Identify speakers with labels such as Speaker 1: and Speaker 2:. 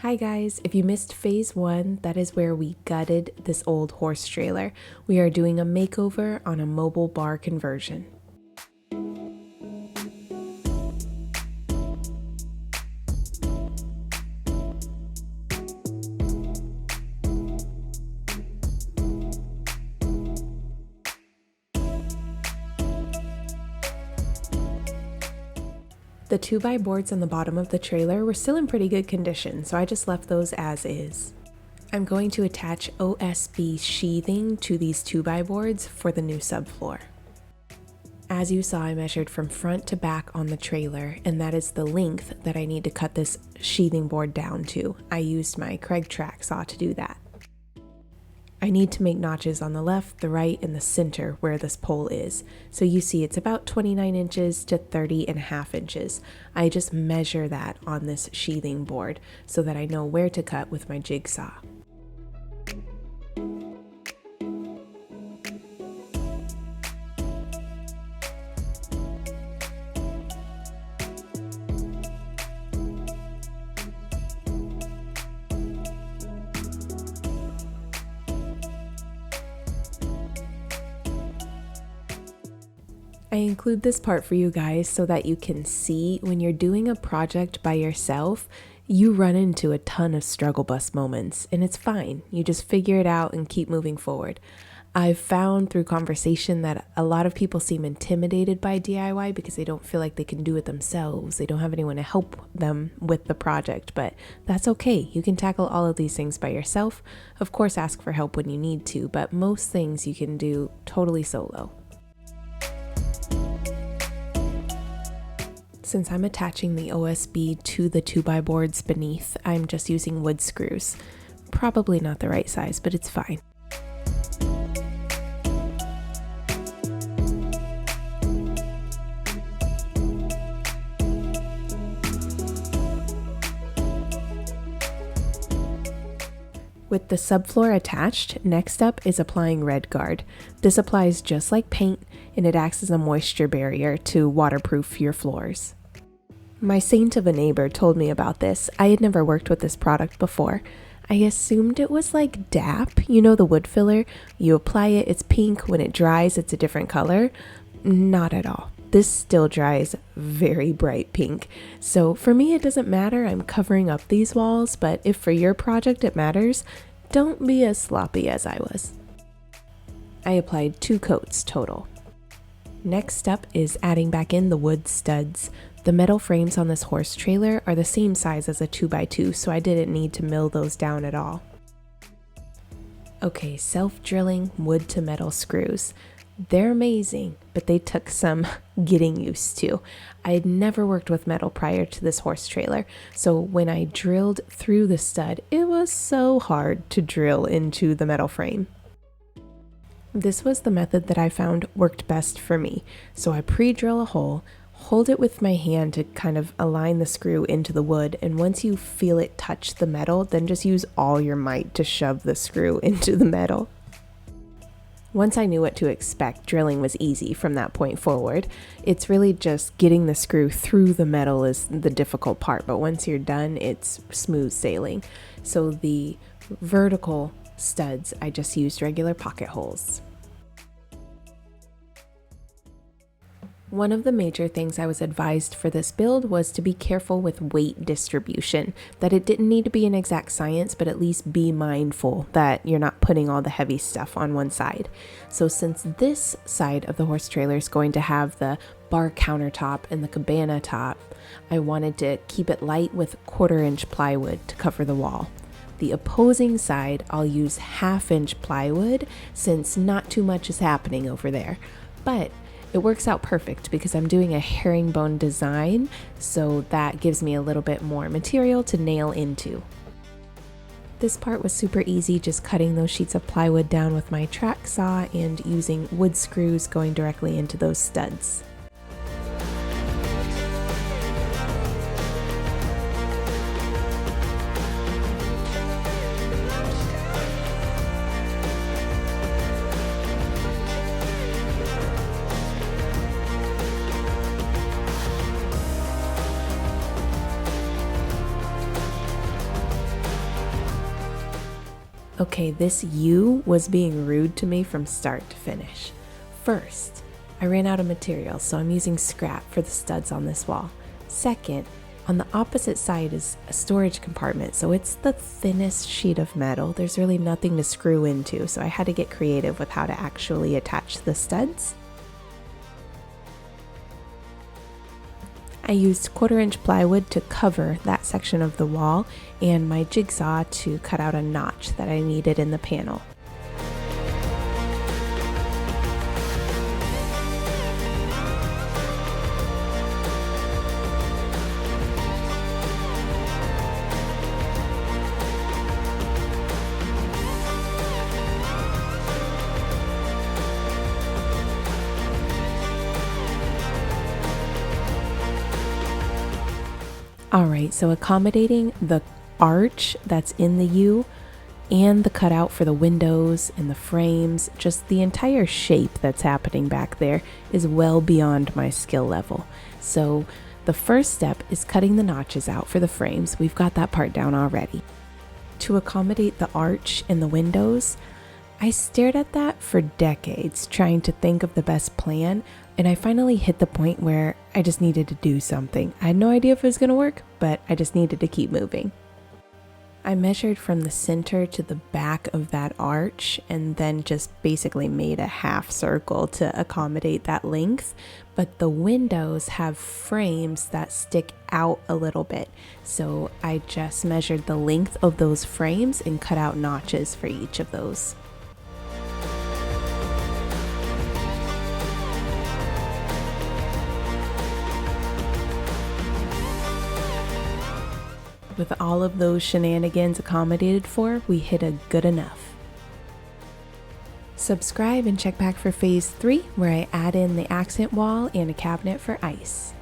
Speaker 1: Hi guys, if you missed phase 1, that is where we gutted this old horse trailer. We are doing a makeover on a mobile bar conversion. The 2x boards on the bottom of the trailer were still in pretty good condition, so I just left those as is. I'm going to attach OSB sheathing to these 2x boards for the new subfloor. As you saw, I measured from front to back on the trailer, and that is the length that I need to cut this sheathing board down to. I used my Craig track saw to do that. I need to make notches on the left, the right, and the center where this pole is. So you see it's about 29 inches to 30.5 inches. I just measure that on this sheathing board so that I know where to cut with my jigsaw. I include this part for you guys so that you can see when you're doing a project by yourself, you run into a ton of struggle bus moments, and it's fine. You just figure it out and keep moving forward. I've found through conversation that a lot of people seem intimidated by DIY because they don't feel like they can do it themselves. They don't have anyone to help them with the project, but that's okay. You can tackle all of these things by yourself. Of course, ask for help when you need to, but most things you can do totally solo. Since I'm attaching the OSB to the 2x boards beneath, I'm just using wood screws. Probably not the right size, but it's fine. With the subfloor attached, next up is applying Red Guard. This applies just like paint, and it acts as a moisture barrier to waterproof your floors. My saint of a neighbor told me about this. I had never worked with this product before. I assumed it was like DAP, you know, the wood filler. You apply it, it's pink. When it dries, it's a different color. Not at all. This still dries very bright pink. So for me, it doesn't matter. I'm covering up these walls, but if for your project it matters, don't be as sloppy as I was. I applied 2 coats total. Next up is adding back in the wood studs. The metal frames on this horse trailer are the same size as a 2x2, so I didn't need to mill those down at all. Okay, self-drilling wood to metal screws. They're amazing, but they took some getting used to. I had never worked with metal prior to this horse trailer, so when I drilled through the stud, it was so hard to drill into the metal frame. This was the method that I found worked best for me. So I pre-drill a hole, hold it with my hand to kind of align the screw into the wood, and once you feel it touch the metal, then just use all your might to shove the screw into the metal. Once I knew what to expect, drilling was easy from that point forward. It's really just getting the screw through the metal is the difficult part, but once you're done, it's smooth sailing. So the vertical studs, I just used regular pocket holes. One of the major things I was advised for this build was to be careful with weight distribution, that it didn't need to be an exact science, but at least be mindful that you're not putting all the heavy stuff on one side. So since this side of the horse trailer is going to have the bar countertop and the cabana top, I wanted to keep it light with 1/4-inch plywood to cover the wall. The opposing side, I'll use 1/2-inch plywood since not too much is happening over there. But it works out perfect because I'm doing a herringbone design, so that gives me a little bit more material to nail into. This part was super easy, just cutting those sheets of plywood down with my track saw and using wood screws going directly into those studs. Okay, this U was being rude to me from start to finish. First, I ran out of material, so I'm using scrap for the studs on this wall. Second, on the opposite side is a storage compartment, so it's the thinnest sheet of metal. There's really nothing to screw into, so I had to get creative with how to actually attach the studs. I used 1/4-inch plywood to cover that section of the wall and my jigsaw to cut out a notch that I needed in the panel. Alright, so accommodating the arch that's in the U and the cutout for the windows and the frames, just the entire shape that's happening back there is well beyond my skill level. So the first step is cutting the notches out for the frames. We've got that part down already. To accommodate the arch and the windows, I stared at that for decades, trying to think of the best plan, and I finally hit the point where I just needed to do something. I had no idea if it was going to work, but I just needed to keep moving. I measured from the center to the back of that arch and then just basically made a half circle to accommodate that length, but the windows have frames that stick out a little bit, so I just measured the length of those frames and cut out notches for each of those. With all of those shenanigans accommodated for, we hit a good enough. Subscribe and check back for phase 3, where I add in the accent wall and a cabinet for ice.